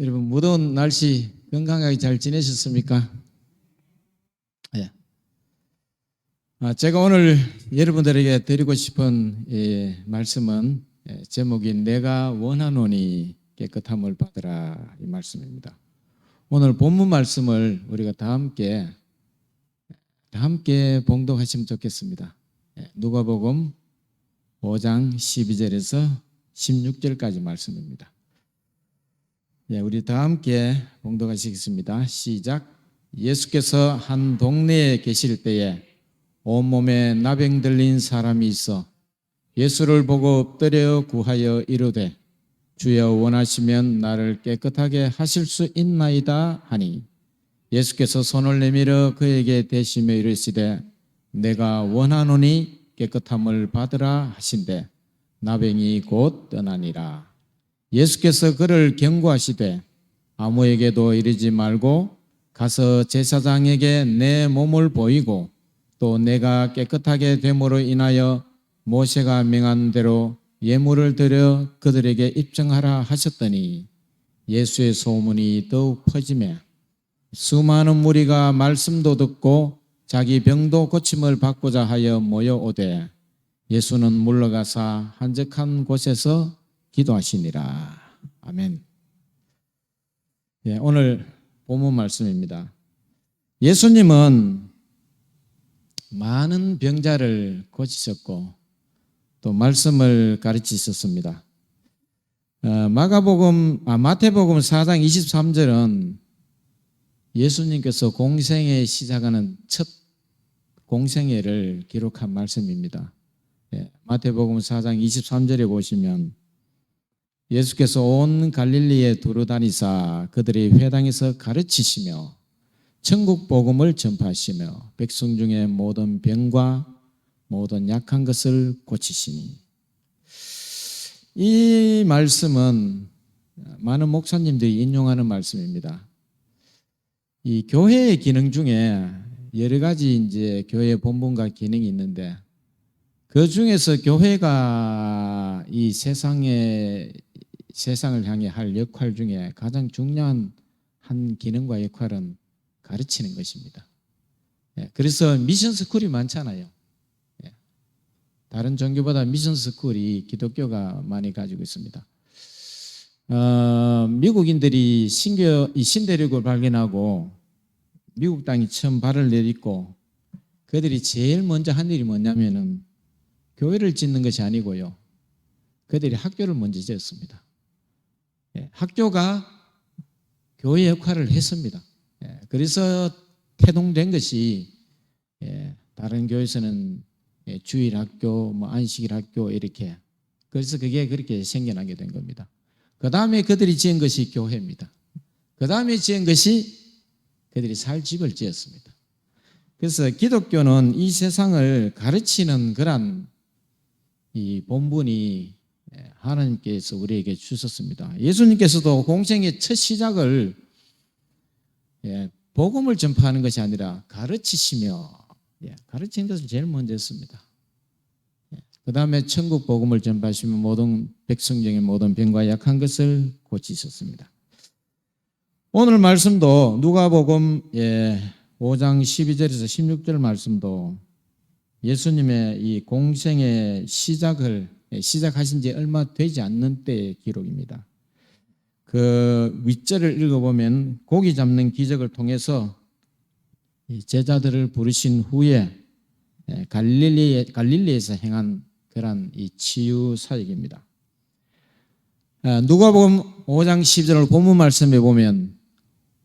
여러분, 무더운 날씨 건강하게 잘 지내셨습니까? 예. 제가 오늘 여러분들에게 드리고 싶은 말씀은 제목이 내가 원하노니 깨끗함을 받으라, 이 말씀입니다. 오늘 본문 말씀을 우리가 다 함께 봉독하시면 좋겠습니다. 누가복음 5장 12절에서 16절까지 말씀입니다. 우리 다 함께 봉독하시겠습니다. 시작. 예수께서 한 동네에 계실 때에 온몸에 나병 들린 사람이 있어 예수를 보고 엎드려 구하여 이르되 주여 원하시면 나를 깨끗하게 하실 수 있나이다 하니 예수께서 손을 내밀어 그에게 대시며 이르시되 내가 원하노니 깨끗함을 받으라 하신대 나병이 곧 떠나니라. 예수께서 그를 경고하시되 아무에게도 이르지 말고 가서 제사장에게 내 몸을 보이고 또 내가 깨끗하게 됨으로 인하여 모세가 명한 대로 예물을 드려 그들에게 입증하라 하셨더니 예수의 소문이 더욱 퍼지매 수많은 무리가 말씀도 듣고 자기 병도 고침을 받고자 하여 모여오되 예수는 물러가사 한적한 곳에서 기도하시니라. 아멘. 오늘 본문 말씀입니다. 예수님은 많은 병자를 고치셨고 또 말씀을 가르치셨습니다. 마태복음 4장 23절은 예수님께서 공생애 시작하는 첫 공생애를 기록한 말씀입니다. 마태복음 4장 23절에 보시면 예수께서 온 갈릴리에 두루다니사 그들의 회당에서 가르치시며 천국 복음을 전파하시며 백성 중에 모든 병과 모든 약한 것을 고치시니, 이 말씀은 많은 목사님들이 인용하는 말씀입니다. 이 교회의 기능 중에 여러 가지 이제 교회 본분과 기능이 있는데 그 중에서 교회가 이 세상을 향해 할 역할 중에 가장 중요한 한 기능과 역할은 가르치는 것입니다. 그래서 미션 스쿨이 많잖아요. 다른 종교보다 미션 스쿨이 기독교가 많이 가지고 있습니다. 미국인들이 신대륙을 발견하고 미국 땅에 처음 발을 내딛고 그들이 제일 먼저 한 일이 뭐냐면은 교회를 짓는 것이 아니고요. 그들이 학교를 먼저 지었습니다. 학교가 교회 역할을 했습니다. 그래서 태동된 것이 다른 교회에서는 주일학교, 안식일학교 이렇게, 그래서 그게 그렇게 생겨나게 된 겁니다. 그 다음에 그들이 지은 것이 교회입니다. 그 다음에 지은 것이 그들이 살 집을 지었습니다. 그래서 기독교는 이 세상을 가르치는 그런 이 본분이 하나님께서 우리에게 주셨습니다. 예수님께서도 공생의 첫 시작을 복음을 전파하는 것이 아니라 가르치시며 가르치는 것을 제일 먼저 했습니다. 그 다음에 천국 복음을 전파하시며 모든 백성 중에 모든 병과 약한 것을 고치셨습니다. 오늘 말씀도 누가복음 5장 12절에서 16절 말씀도 예수님의 이 공생의 시작하신 지 얼마 되지 않는 때의 기록입니다. 그 윗절을 읽어보면 고기 잡는 기적을 통해서 제자들을 부르신 후에 갈릴리에서 행한 그런 이 치유 사역입니다. 누가복음 5장 12절을 본문 말씀에 보면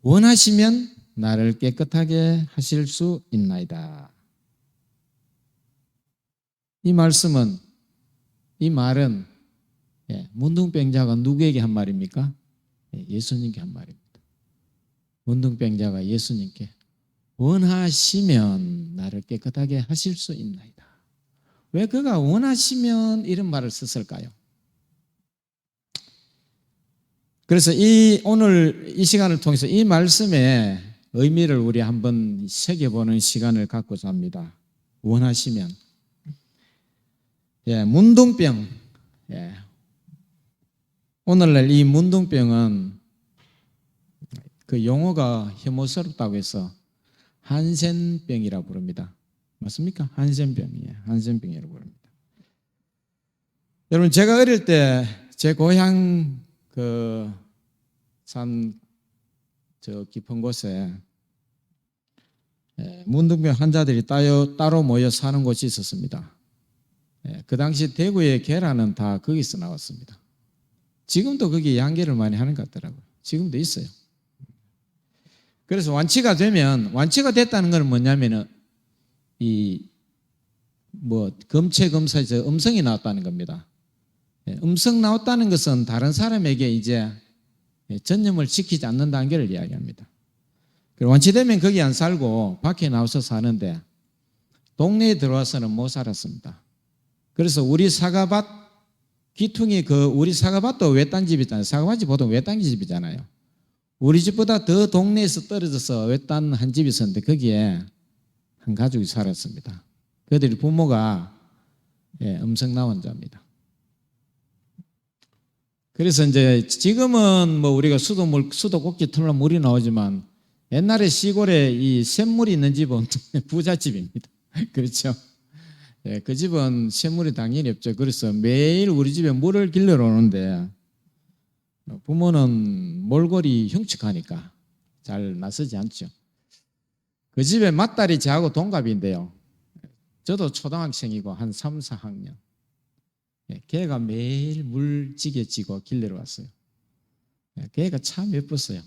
원하시면 나를 깨끗하게 하실 수 있나이다. 이 말씀은, 이 말은 문둥병자가 누구에게 한 말입니까? 예수님께 한 말입니다. 문둥병자가 예수님께 원하시면 나를 깨끗하게 하실 수 있나이다. 왜 그가 원하시면 이런 말을 썼을까요? 그래서 오늘 이 시간을 통해서 이 말씀의 의미를 우리 한번 새겨보는 시간을 갖고자 합니다. 원하시면. 문둥병. 오늘날 이 문둥병은 그 용어가 혐오스럽다고 해서 한센병이라고 부릅니다. 맞습니까? 한센병이에요. 한센병이라고 부릅니다. 여러분, 제가 어릴 때 제 고향 그 산 저 깊은 곳에 문둥병 환자들이 따로 모여 사는 곳이 있었습니다. 그 당시 대구의 계란은 다 거기서 나왔습니다. 지금도 거기 양계를 많이 하는 것 같더라고요. 지금도 있어요. 그래서 완치가 됐다는 건 뭐냐면은 검체 검사에서 음성이 나왔다는 겁니다. 음성 나왔다는 것은 다른 사람에게 이제 전염을 시키지 않는 단계를 이야기합니다. 완치되면 거기 안 살고 밖에 나와서 사는데 동네에 들어와서는 못 살았습니다. 그래서 우리 사과밭 귀퉁이 우리 사과밭도 외딴 집 있잖아요. 사과밭이 보통 외딴 집이잖아요. 우리 집보다 더 동네에서 떨어져서 외딴 한 집이 있었는데 거기에 한 가족이 살았습니다. 그들이 부모가 음성 나온 자입니다. 그래서 이제 지금은 우리가 수도꼭지 틀면 물이 나오지만 옛날에 시골에 이 샘물이 있는 집은 부잣집입니다. 그렇죠? 그 집은 샘물이 당연히 없죠. 그래서 매일 우리 집에 물을 길러 오는데 부모는 몰골이 흉측하니까 잘 나서지 않죠. 그 집에 맏딸이 저하고 동갑인데요. 저도 초등학생이고 한 3, 4학년. 걔가 매일 물지게 지고 길러 왔어요. 걔가 참 예뻤어요.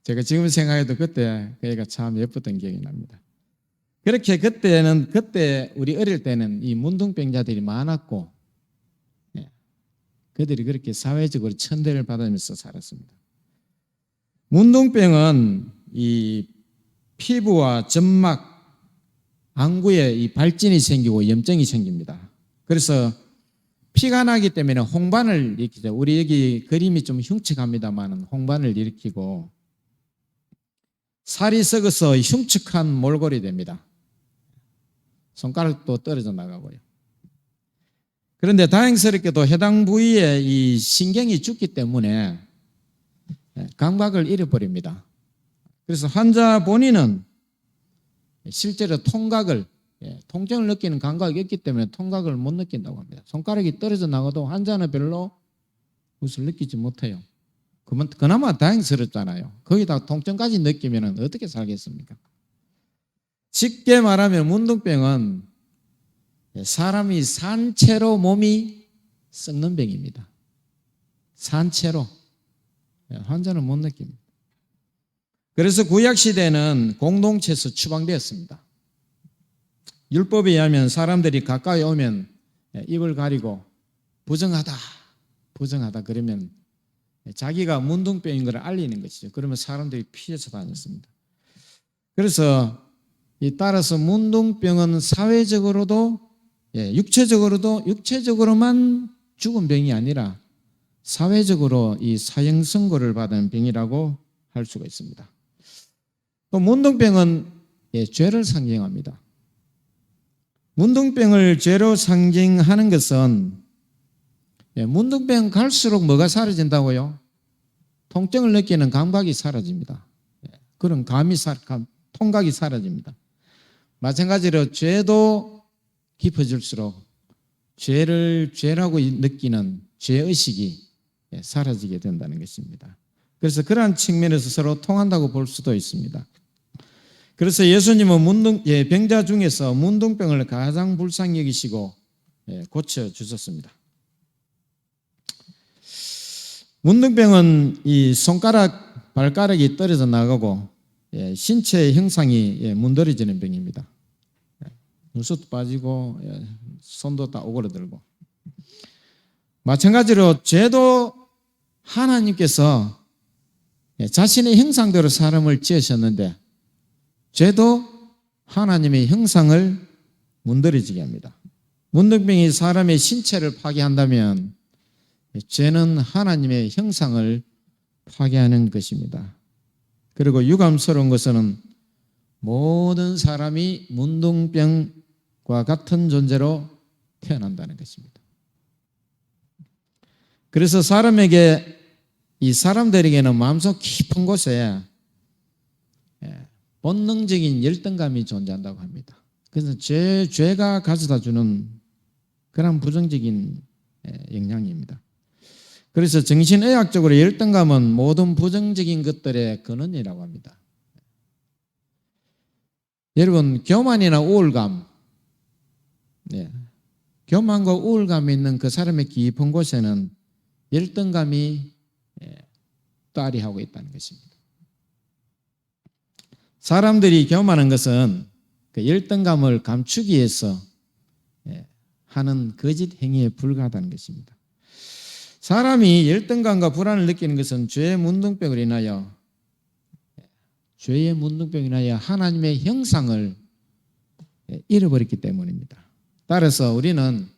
제가 지금 생각해도 그때 걔가 참 예뻤던 기억이 납니다. 그렇게 그때 우리 어릴 때는 이 문둥병자들이 많았고, 그들이 그렇게 사회적으로 천대를 받으면서 살았습니다. 문둥병은 이 피부와 점막, 안구에 이 발진이 생기고 염증이 생깁니다. 그래서 피가 나기 때문에 홍반을 일으키죠. 우리 여기 그림이 좀 흉측합니다만 홍반을 일으키고 살이 썩어서 흉측한 몰골이 됩니다. 손가락도 떨어져 나가고요. 그런데 다행스럽게도 해당 부위에 이 신경이 죽기 때문에 감각을 잃어버립니다. 그래서 환자 본인은 실제로 통증을 느끼는 감각이 없기 때문에 통각을 못 느낀다고 합니다. 손가락이 떨어져 나가도 환자는 별로 그것을 느끼지 못해요. 그나마 다행스럽잖아요. 거기다 통증까지 느끼면 어떻게 살겠습니까? 쉽게 말하면 문둥병은 사람이 산채로 몸이 썩는 병입니다. 산채로. 환자는 못 느낍니다. 그래서 구약시대는 공동체에서 추방되었습니다. 율법에 의하면 사람들이 가까이 오면 입을 가리고 부정하다 그러면 자기가 문둥병인 걸 알리는 것이죠. 그러면 사람들이 피해서 다녔습니다. 그래서 따라서 문둥병은 사회적으로도 육체적으로만 죽은 병이 아니라 사회적으로 이 사형 선고를 받은 병이라고 할 수가 있습니다. 또 문둥병은 죄를 상징합니다. 문둥병을 죄로 상징하는 것은 문둥병 갈수록 뭐가 사라진다고요? 통증을 느끼는 감각이 사라집니다. 그런 통각이 사라집니다. 마찬가지로 죄도 깊어질수록 죄라고 느끼는 죄의식이 사라지게 된다는 것입니다. 그래서 그러한 측면에서 서로 통한다고 볼 수도 있습니다. 그래서 예수님은 병자 중에서 문둥병을 가장 불쌍히 여기시고 고쳐주셨습니다. 문둥병은 이 손가락, 발가락이 떨어져 나가고 신체의 형상이 문드러지는 병입니다. 눈썹도 빠지고 손도 다 오그라들고. 마찬가지로 죄도 하나님께서 자신의 형상대로 사람을 지으셨는데 죄도 하나님의 형상을 문드러지게 합니다. 문둥병이 사람의 신체를 파괴한다면 죄는 하나님의 형상을 파괴하는 것입니다. 그리고 유감스러운 것은 모든 사람이 문둥병과 같은 존재로 태어난다는 것입니다. 그래서 사람에게 이 사람들에게는 마음속 깊은 곳에 본능적인 열등감이 존재한다고 합니다. 그래서 죄가 가져다 주는 그런 부정적인 영향입니다. 그래서 정신의학적으로 열등감은 모든 부정적인 것들의 근원이라고 합니다. 여러분, 교만이나 우울감, 교만과 우울감이 있는 그 사람의 깊은 곳에는 열등감이 따리하고 있다는 것입니다. 사람들이 교만한 것은 그 열등감을 감추기 위해서 하는 거짓 행위에 불과하다는 것입니다. 사람이 열등감과 불안을 느끼는 것은 죄의 문둥병으로 인하여 하나님의 형상을 잃어버렸기 때문입니다. 따라서 우리는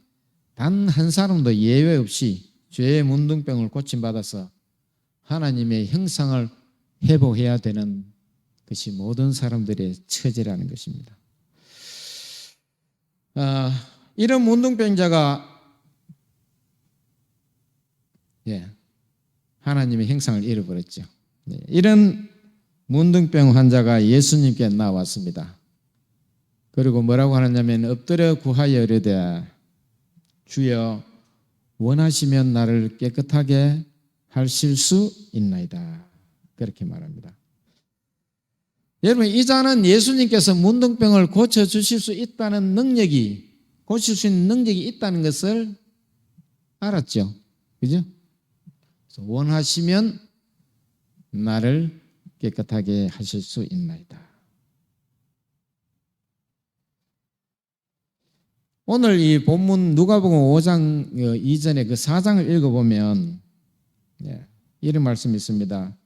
단 한 사람도 예외 없이 죄의 문둥병을 고침받아서 하나님의 형상을 회복해야 되는 것이 모든 사람들의 처지라는 것입니다. 이런 문둥병자가 하나님의 형상을 잃어버렸죠. 이런 문둥병 환자가 예수님께 나왔습니다. 그리고 뭐라고 하느냐면 엎드려 구하여 이르되 주여 원하시면 나를 깨끗하게 하실 수 있나이다. 그렇게 말합니다. 여러분, 이 자는 예수님께서 문둥병을 고쳐주실 수 있다는 능력이, 고칠 수 있는 능력이 있다는 것을 알았죠. 그죠? 원하시면 나를 깨끗하게 하실 수 있나이다. 오늘 이 본문 누가복음 5장 이전에 그 4장을 읽어보면 이런 말씀이 있습니다.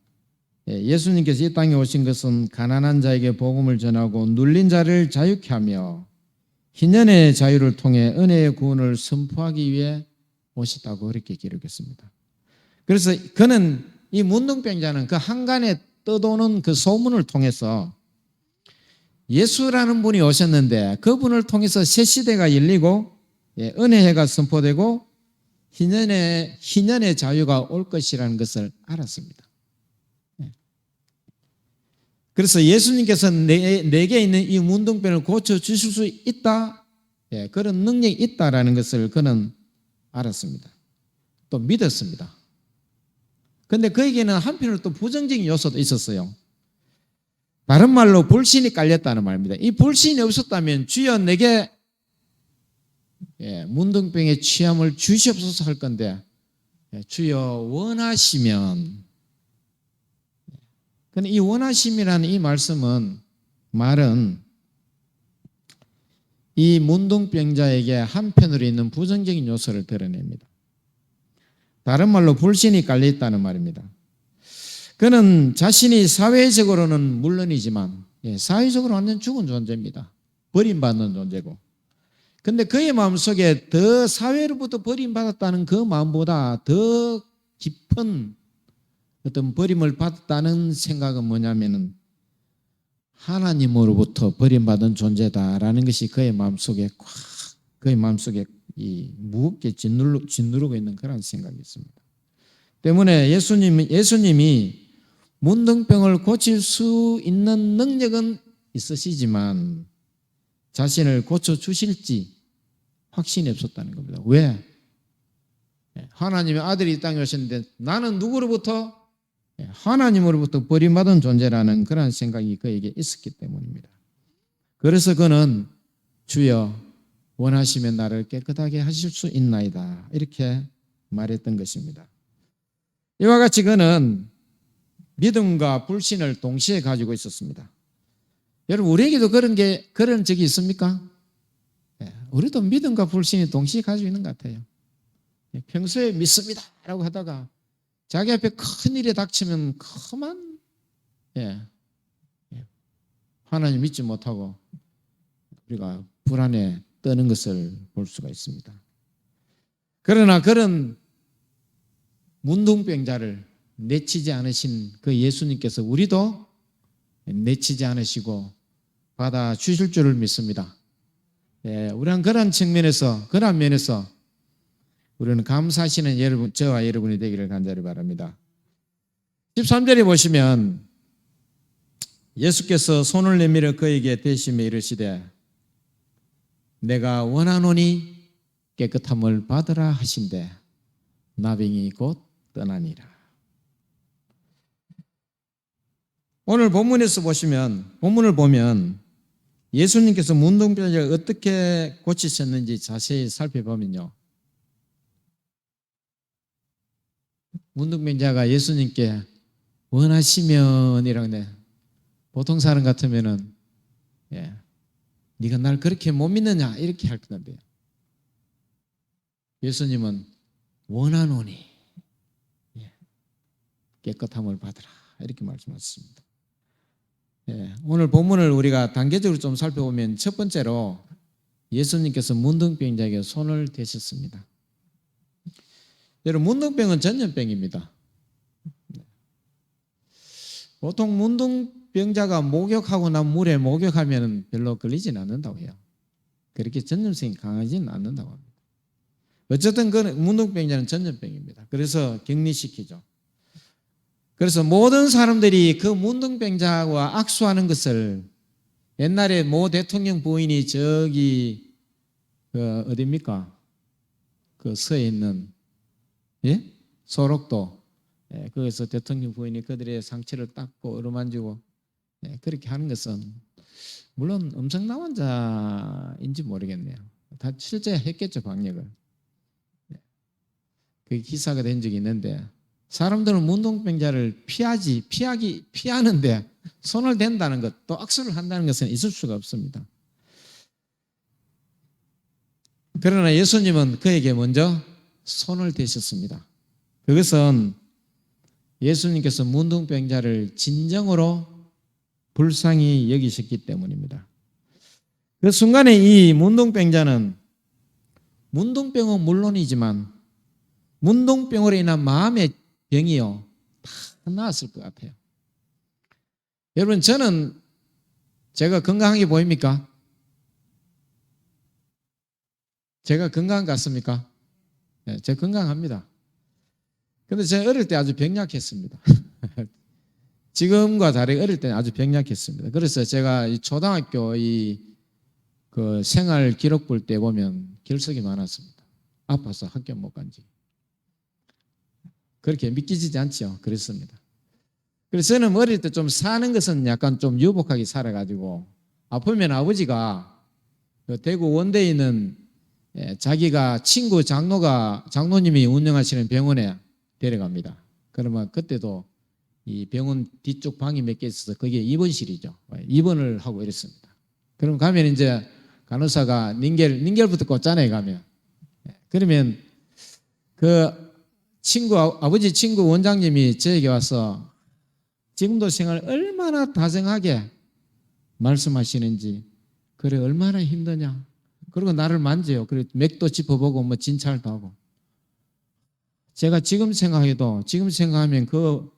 예수님께서 이 땅에 오신 것은 가난한 자에게 복음을 전하고 눌린 자를 자유케 하며 희년의 자유를 통해 은혜의 구원을 선포하기 위해 오셨다고 그렇게 기록했습니다. 그래서 그는, 이 문둥병자는 그 한간에 떠도는 그 소문을 통해서 예수라는 분이 오셨는데 그분을 통해서 새 시대가 열리고 은혜가 선포되고 희년의 자유가 올 것이라는 것을 알았습니다. 그래서 예수님께서 내게 있는 이 문둥병을 고쳐주실 수 있다, 그런 능력이 있다라는 것을 그는 알았습니다. 또 믿었습니다. 그런데 그에게는 한편으로 또 부정적인 요소도 있었어요. 다른 말로 불신이 깔렸다는 말입니다. 이 불신이 없었다면 주여 내게 문둥병의 취함을 주시옵소서 할 건데 주여 원하시면, 근데 이 원하심이라는 이 말은 이 문둥병자에게 한편으로 있는 부정적인 요소를 드러냅니다. 다른 말로 불신이 깔려있다는 말입니다. 그는 자신이 사회적으로는 물론이지만 사회적으로 완전 죽은 존재입니다. 버림받는 존재고. 그런데 그의 마음속에 더 사회로부터 버림받았다는 그 마음보다 더 깊은 어떤 버림을 받았다는 생각은 뭐냐면은 하나님으로부터 버림받은 존재다라는 것이 그의 마음속에 무겁게 짓누르고 있는 그런 생각이 있습니다. 때문에 예수님이 문둥병을 고칠 수 있는 능력은 있으시지만 자신을 고쳐주실지 확신이 없었다는 겁니다. 왜? 하나님의 아들이 이 땅에 오셨는데 나는 누구로부터? 하나님으로부터 버림받은 존재라는 그런 생각이 그에게 있었기 때문입니다. 그래서 그는 주여 원하시면 나를 깨끗하게 하실 수 있나이다, 이렇게 말했던 것입니다. 이와 같이 그는 믿음과 불신을 동시에 가지고 있었습니다. 여러분, 우리에게도 그런 적이 있습니까? 우리도 믿음과 불신이 동시에 가지고 있는 것 같아요. 평소에 믿습니다 라고 하다가 자기 앞에 큰 일이 닥치면 그만 하나님 믿지 못하고 우리가 불안에 떠는 것을 볼 수가 있습니다. 그러나 그런 문둥병자를 내치지 않으신 그 예수님께서 우리도 내치지 않으시고 받아주실 줄을 믿습니다. 우리는 그런 측면에서, 그런 면에서 우리는 감사하시는 여러분, 저와 여러분이 되기를 간절히 바랍니다. 13절에 보시면 예수께서 손을 내밀어 그에게 대시며 이르시되 내가 원하노니 깨끗함을 받으라 하신대 나병이 곧 떠나니라. 오늘 본문에서 보시면 본문을 보면 예수님께서 문둥병자를 어떻게 고치셨는지 자세히 살펴보면요. 문둥병자가 예수님께 원하시면 이라는데 보통 사람 같으면은 네가 날 그렇게 못 믿느냐 이렇게 할 건데요. 예수님은 원하노니 깨끗함을 받으라 이렇게 말씀하셨습니다. 오늘 본문을 우리가 단계적으로 좀 살펴보면 첫 번째로 예수님께서 문둥병자에게 손을 대셨습니다. 여러분 문둥병은 전염병입니다. 보통 문둥병자가 목욕하고 난 물에 목욕하면 별로 걸리지는 않는다고 해요. 그렇게 전염성이 강하지는 않는다고 합니다. 어쨌든 그 문둥병자는 전염병입니다. 그래서 격리시키죠. 그래서 모든 사람들이 그 문둥병자와 악수하는 것을 옛날에 모 대통령 부인이 저기 어디입니까? 그 서에 있는 소록도 거기서 대통령 부인이 그들의 상처를 닦고 어루만지고 그렇게 하는 것은 물론 엄청난 자인지 모르겠네요. 다 실제 했겠죠 방역을. 그 기사가 된 적이 있는데 사람들은 문둥병자를 피하는데 손을 댄다는 것, 또 악수를 한다는 것은 있을 수가 없습니다. 그러나 예수님은 그에게 먼저 손을 대셨습니다. 그것은 예수님께서 문둥병자를 진정으로 불쌍히 여기셨기 때문입니다. 그 순간에 이 문둥병자는 문둥병은 물론이지만 문둥병으로 인한 마음의 병이요 다 나았을 것 같아요. 여러분 저는 제가 건강하게 보입니까? 제가 건강 같습니까? 네, 제가 건강합니다. 그런데 제가 어릴 때 아주 병약했습니다. 지금과 다르게 어릴 때는 아주 병약했습니다. 그래서 제가 초등학교 그 생활 기록 볼 때 보면 결석이 많았습니다. 아파서 학교 못 간지. 그렇게 믿기지 않죠. 그랬습니다. 그래서 저는 어릴 때 좀 사는 것은 약간 좀 유복하게 살아가지고 아프면 아버지가 대구 원대에 있는 자기가 친구 장로님이 운영하시는 병원에 데려갑니다. 그러면 그때도 이 병원 뒤쪽 방이 몇 개 있어서 거기에 입원실이죠. 입원을 하고 이랬습니다. 그럼 가면 이제 간호사가 닌겔부터 꽂잖아요. 가면 그러면 그 아버지 친구 원장님이 저에게 와서 지금도 생활 얼마나 다정하게 말씀하시는지 그래 얼마나 힘드냐 그리고 나를 만져요. 그리고 맥도 짚어보고 뭐 진찰도 하고 제가 지금 생각하면 그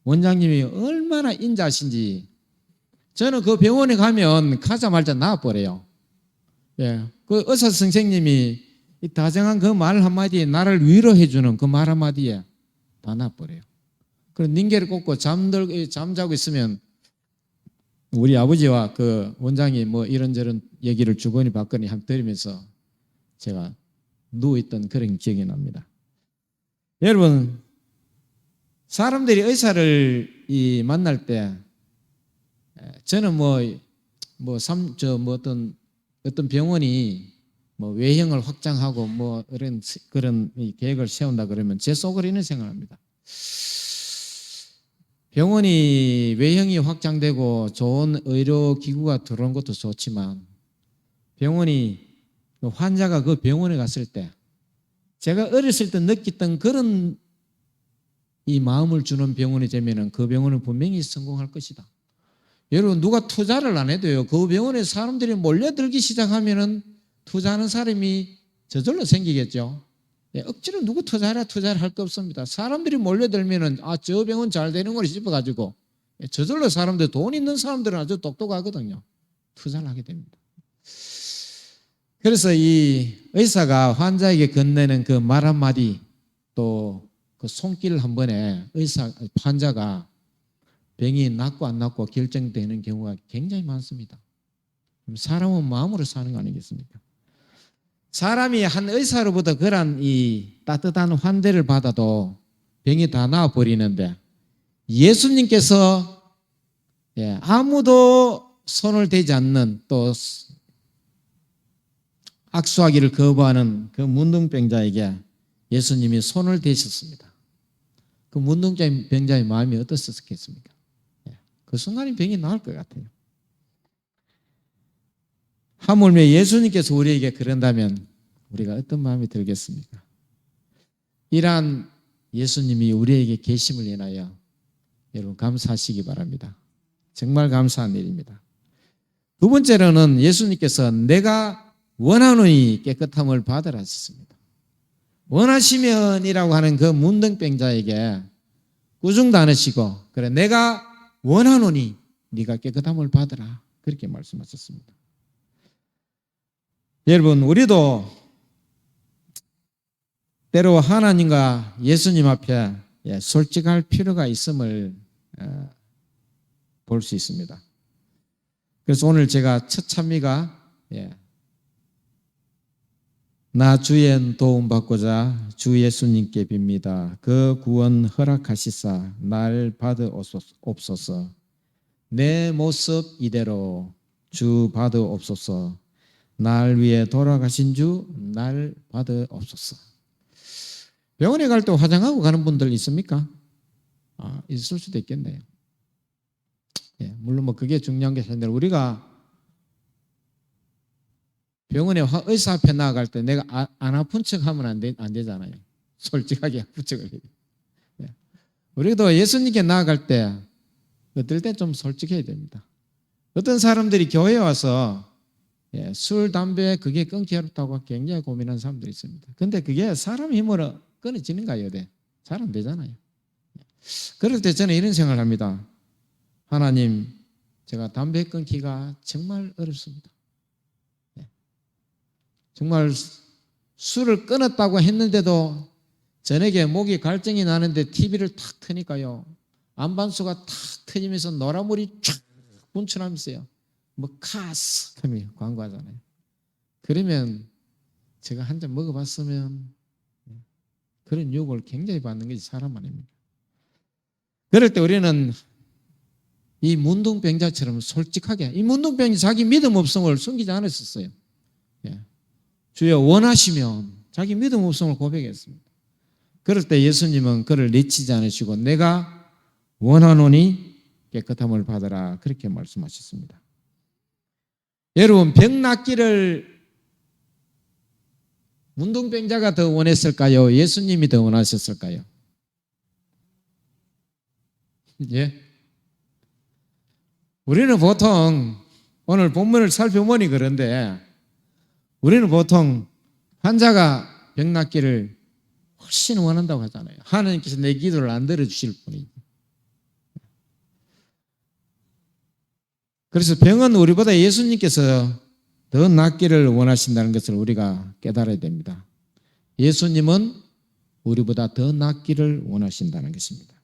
원장님이 얼마나 인자하신지 저는 그 병원에 가면 가자마자 나와버려요. 그 의사 선생님이 이 다정한 그 말 한마디에 나를 위로해주는 그 말 한마디에 다 나버려요. 그리고 닌겔을 꽂고 잠자고 있으면 우리 아버지와 그 원장이 뭐 이런저런 얘기를 주거니 받거니 한 들으면서 제가 누워있던 그런 기억이 납니다. 여러분 사람들이 의사를 만날 때 저는 어떤 병원이 뭐 외형을 확장하고 뭐 그런 계획을 세운다 그러면 제 속으로 이런 생각을 합니다. 병원이 외형이 확장되고 좋은 의료기구가 들어온 것도 좋지만 병원이 환자가 그 병원에 갔을 때 제가 어렸을 때 느꼈던 그런 이 마음을 주는 병원이 되면은 그 병원은 분명히 성공할 것이다. 여러분 누가 투자를 안 해도요 그 병원에 사람들이 몰려들기 시작하면은 투자하는 사람이 저절로 생기겠죠. 억지로 누구 투자를 할 거 없습니다. 사람들이 몰려들면은 저 병원 잘 되는 걸 싶어가지고 저절로 사람들 돈 있는 사람들은 아주 똑똑하거든요. 투자를 하게 됩니다. 그래서 이 의사가 환자에게 건네는 그 말 한마디 또 그 손길 한 번에 환자가 병이 낫고 안 낫고 결정되는 경우가 굉장히 많습니다. 사람은 마음으로 사는 거 아니겠습니까? 사람이 한 의사로부터 그런 이 따뜻한 환대를 받아도 병이 다 나아버리는데 예수님께서 아무도 손을 대지 않는 또 악수하기를 거부하는 그 문둥병자에게 예수님이 손을 대셨습니다. 그 문둥병자의 마음이 어떻겠습니까? 그 순간에 병이 나을 것 같아요. 하물며 예수님께서 우리에게 그런다면 우리가 어떤 마음이 들겠습니까? 이러한 예수님이 우리에게 계심을 인하여 여러분 감사하시기 바랍니다. 정말 감사한 일입니다. 두 번째로는 예수님께서 내가 원하노니 깨끗함을 받으라 하셨습니다. 원하시면이라고 하는 그 문둥병자에게 꾸중도 않으시고 그래 내가 원하노니 네가 깨끗함을 받으라 그렇게 말씀하셨습니다. 여러분 우리도 때로 하나님과 예수님 앞에 솔직할 필요가 있음을 볼 수 있습니다. 그래서 오늘 제가 첫 찬미가 나 주의 도움 받고자 주 예수님께 빕니다. 그 구원 허락하시사 날 받으옵소서. 내 모습 이대로 주 받으옵소서. 날 위해 돌아가신 주 날 받으옵소서. 병원에 갈 때 화장하고 가는 분들 있습니까? 있을 수도 있겠네요. 물론 뭐 그게 중요한 게 아니라 우리가 병원에 의사 앞에 나아갈 때 내가 안 아픈 척하면 안 되잖아요. 솔직하게 아픈 척을 해요. 우리도 예수님께 나아갈 때 어떨 때 좀 솔직해야 됩니다. 어떤 사람들이 교회에 와서 술, 담배 그게 끊기 어렵다고 굉장히 고민하는 사람들이 있습니다. 근데 그게 사람 힘으로 끊어지는가요? 잘 안 되잖아요. 그럴 때 저는 이런 생각을 합니다. 하나님, 제가 담배 끊기가 정말 어렵습니다. 정말 술을 끊었다고 했는데도 저녁에 목이 갈증이 나는데 TV를 탁 트니까요. 안반수가 탁 터지면서 노란물이 쫙 분출하면서요. 뭐 카스 광고하잖아요. 그러면 제가 한 잔 먹어봤으면 그런 유혹을 굉장히 받는 것이 사람 아닙니까? 그럴 때 우리는 이 문둥병자처럼 솔직하게 이 문둥병이 자기 믿음 없음을 숨기지 않았었어요. 주여 원하시면 자기 믿음 없음을 고백했습니다. 그럴 때 예수님은 그를 내치지 않으시고 내가 원하노니 깨끗함을 받으라 그렇게 말씀하셨습니다. 여러분 병 낫기를 문둥병자가 더 원했을까요? 예수님이 더 원하셨을까요? 우리는 보통 오늘 본문을 살펴보니 그런데 우리는 보통 환자가 병 낫기를 훨씬 원한다고 하잖아요. 하나님께서 내 기도를 안 들어주실 분이. 그래서 병은 우리보다 예수님께서 더 낫기를 원하신다는 것을 우리가 깨달아야 됩니다. 예수님은 우리보다 더 낫기를 원하신다는 것입니다.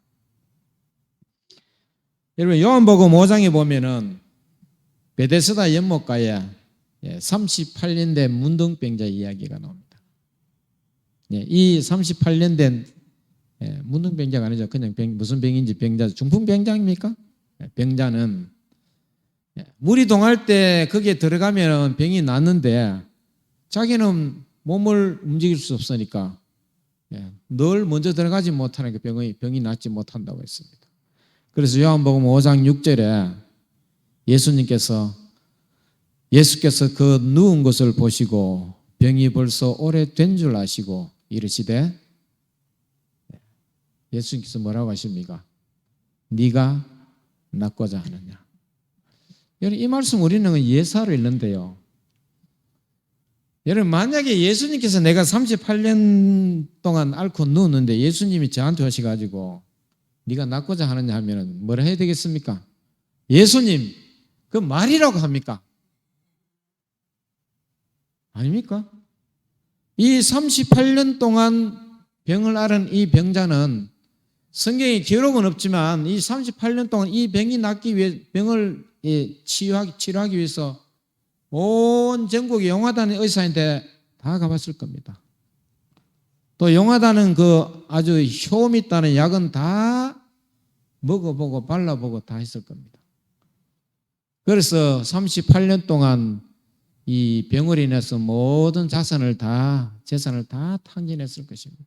여러분 요한복음 5장에 보면은 베데스다 연못가에 38년 된 문둥병자 이야기가 나옵니다. 이 38년 된 문둥병자가 아니죠. 그냥 무슨 병인지 병자 중풍병자입니까? 병자는 물이 동할 때 거기에 들어가면 병이 낫는데 자기는 몸을 움직일 수 없으니까 늘 먼저 들어가지 못하니까 병이 낫지 못한다고 했습니다. 그래서 요한복음 5장 6절에 예수께서 그 누운 것을 보시고 병이 벌써 오래된 줄 아시고 이르시되 예수님께서 뭐라고 하십니까? 네가 낫고자 하느냐. 여러분 이 말씀 우리는 예사로 읽는데요. 여러분 만약에 예수님께서 내가 38년 동안 앓고 누웠는데 예수님이 저한테 오셔가지고 네가 낫고자 하느냐 하면 뭐라 해야 되겠습니까? 예수님 그 말이라고 합니까? 아닙니까? 이 38년 동안 병을 앓은 이 병자는 성경에 기록은 없지만 이 38년 동안 이 병이 낫기 위해 병을 치료하기 위해서 온 전국의 용화단의 의사인데 다 가봤을 겁니다. 또 용화단은 그 아주 효험 있다는 약은 다 먹어보고 발라보고 다 했을 겁니다. 그래서 38년 동안 이 병을 인해서 모든 재산을 다 탕진했을 것입니다.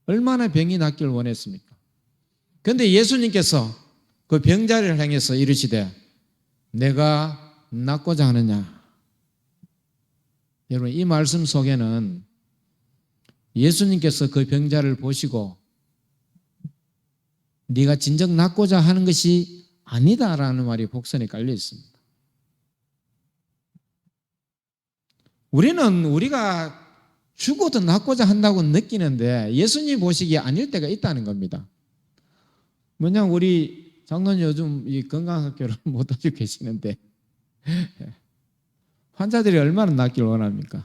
얼마나 병이 낫기를 원했습니까? 그런데 예수님께서 그 병자리를 향해서 이르시되 내가 낫고자 하느냐? 여러분 이 말씀 속에는 예수님께서 그 병자를 보시고 네가 진정 낫고자 하는 것이 아니다라는 말이 복선에 깔려 있습니다. 우리가 죽어도 낫고자 한다고 느끼는데 예수님 보시기에 아닐 때가 있다는 겁니다. 왜냐하면 우리 장로님 요즘 이 건강학교를 못 하시고 계시는데 환자들이 얼마나 낫길 원합니까?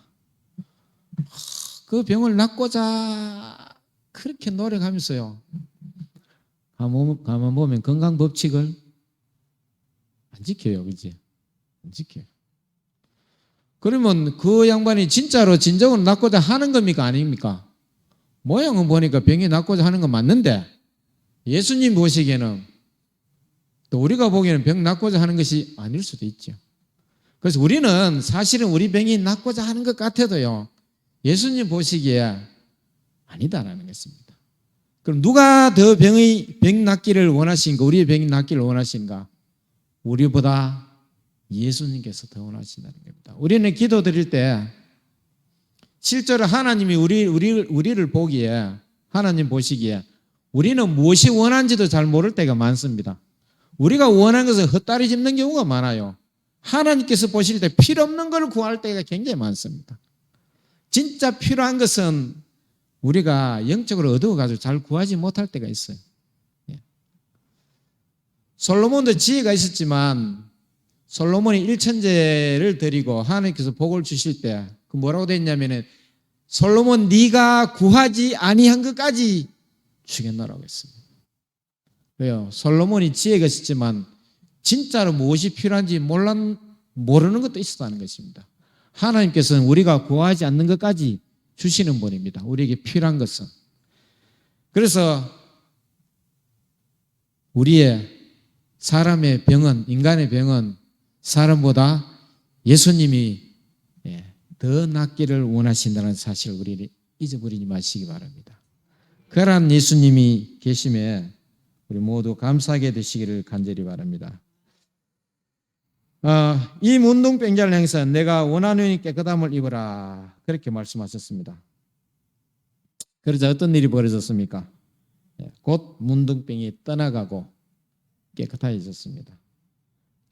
그 병을 낫고자 그렇게 노력하면서요. 가만 보면 건강 법칙을 안 지켜요, 그지? 안 지켜요. 그러면 그 양반이 진짜로 진정으로 낫고자 하는 겁니까? 아닙니까? 모양은 보니까 병이 낫고자 하는 건 맞는데 예수님 보시기에는 또 우리가 보기에는 병 낫고자 하는 것이 아닐 수도 있죠. 그래서 우리는 사실은 우리 병이 낫고자 하는 것 같아도요. 예수님 보시기에 아니다라는 것입니다. 그럼 누가 더 병 낫기를 원하신가? 우리의 병이 낫기를 원하신가? 우리보다 예수님께서 더 원하신다는 겁니다. 우리는 기도 드릴 때 실제로 하나님이 우리를 보기에 하나님 보시기에 우리는 무엇이 원한지도 잘 모를 때가 많습니다. 우리가 원하는 것을 헛다리 짚는 경우가 많아요. 하나님께서 보실 때 필요 없는 걸 구할 때가 굉장히 많습니다. 진짜 필요한 것은 우리가 영적으로 얻어가지고 잘 구하지 못할 때가 있어요. 솔로몬도 지혜가 있었지만 솔로몬이 일천제를 드리고 하나님께서 복을 주실 때 그 뭐라고 돼 있냐면은 솔로몬 네가 구하지 아니한 것까지 주겠노라고 했습니다. 왜요? 솔로몬이 지혜가 있었지만 진짜로 무엇이 필요한지 모르는 것도 있었다는 것입니다. 하나님께서는 우리가 구하지 않는 것까지 주시는 분입니다. 우리에게 필요한 것은. 그래서 우리의 사람의 병은, 인간의 병은 사람보다 예수님이 더 낫기를 원하신다는 사실을 우리 잊어버리지 마시기 바랍니다. 그러한 예수님이 계심에 우리 모두 감사하게 되시기를 간절히 바랍니다. 이 문둥병자를 향해서 내가 원하노니 깨끗함을 입어라 그렇게 말씀하셨습니다. 그러자 어떤 일이 벌어졌습니까? 곧 문둥병이 떠나가고 깨끗해졌습니다.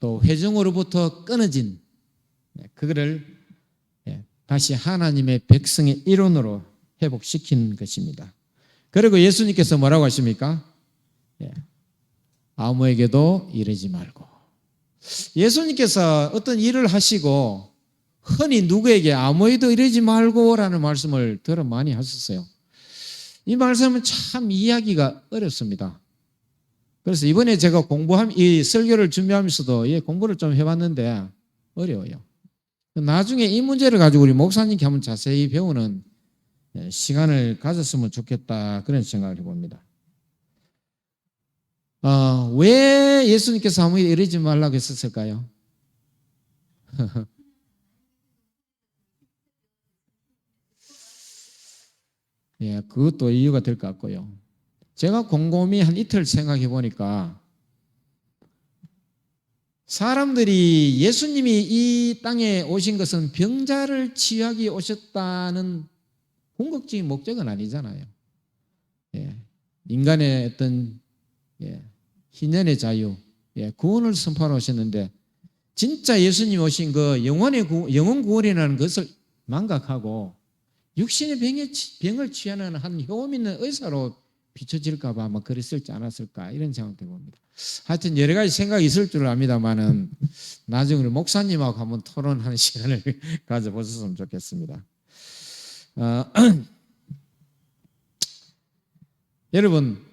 또 회중으로부터 끊어진 그거를 다시 하나님의 백성의 일원으로 회복시킨 것입니다. 그리고 예수님께서 뭐라고 하십니까? 아무에게도 이르지 말고. 예수님께서 어떤 일을 하시고 흔히 누구에게 아무에도 이르지 말고라는 말씀을 들어 많이 하셨어요. 이 말씀은 참 이해하기가 어렵습니다. 그래서 이번에 제가 이 설교를 준비하면서도 공부를 좀 해봤는데 어려워요. 나중에 이 문제를 가지고 우리 목사님께 한번 자세히 배우는 시간을 가졌으면 좋겠다 그런 생각을 해봅니다. 왜 예수님께서 아무에게 이르지 말라고 했었을까요? 그것도 이유가 될 것 같고요. 제가 곰곰이 한 이틀 생각해 보니까 사람들이 예수님이 이 땅에 오신 것은 병자를 치유하기 오셨다는 궁극적인 목적은 아니잖아요. 인간의 어떤 희년의 자유, 구원을 선포하러 오셨는데 진짜 예수님 오신 그 영혼 구원이라는 것을 망각하고 육신의 병을 치유하는 한 효험 있는 의사로 비춰질까 봐 아마 그랬을지 않았을까 이런 생각도 해봅니다. 하여튼 여러 가지 생각이 있을 줄 압니다만은 나중에 목사님하고 한번 토론하는 시간을 가져보셨으면 좋겠습니다. 여러분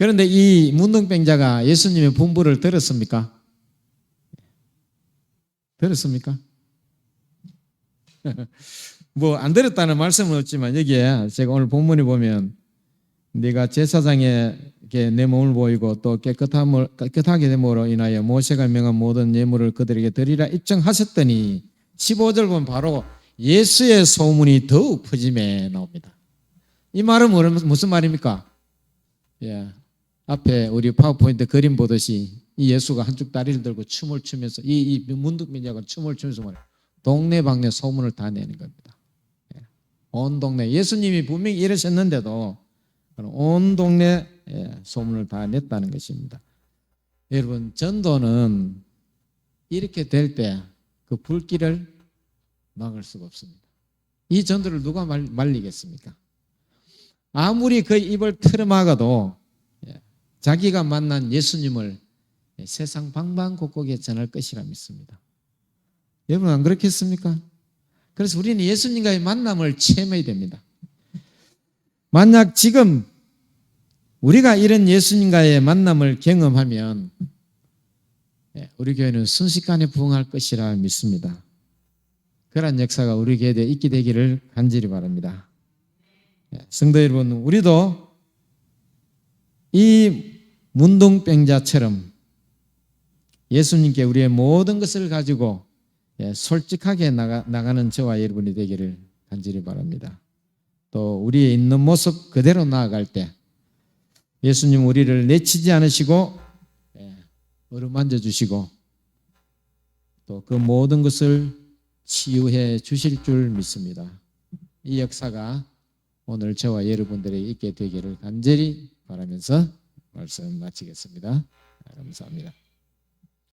그런데 이 문둥병자가 예수님의 분부를 들었습니까? 들었습니까? 뭐 안 들었다는 말씀은 없지만 여기에 제가 오늘 본문에 보면 네가 제사장에 내 몸을 보이고 또 깨끗하게 됨으로 인하여 모세가 명한 모든 예물을 그들에게 드리라 입증하셨더니 15절 보면 바로 예수의 소문이 더욱 퍼짐에 나옵니다. 이 말은 무슨 말입니까? 예, 앞에 우리 파워포인트 그림 보듯이 이 예수가 한쪽 다리를 들고 춤을 추면서 이 문둥병자가 춤을 추면서 동네방네 소문을 다 내는 겁니다. 예, 온 동네 예수님이 분명히 이러셨는데도 온 동네 소문을 다 냈다는 것입니다. 여러분 전도는 이렇게 될 때 그 불길을 막을 수가 없습니다. 이 전도를 누가 말리겠습니까? 아무리 그 입을 틀어막아도 자기가 만난 예수님을 세상 방방곡곡에 전할 것이라 믿습니다. 여러분 안 그렇겠습니까? 그래서 우리는 예수님과의 만남을 체험해야 됩니다. 만약 지금 우리가 이런 예수님과의 만남을 경험하면 우리 교회는 순식간에 부흥할 것이라 믿습니다. 그런 역사가 우리 교회에 있게 되기를 간절히 바랍니다. 성도 여러분, 우리도 이 문둥병자처럼 예수님께 우리의 모든 것을 가지고 솔직하게 나가는 저와 여러분이 되기를 간절히 바랍니다. 또 우리의 있는 모습 그대로 나아갈 때 예수님 우리를 내치지 않으시고 어루만져 주시고 또 그 모든 것을 치유해 주실 줄 믿습니다. 이 역사가 오늘 저와 여러분들에게 있게 되기를 간절히 바라면서 말씀 마치겠습니다. 감사합니다.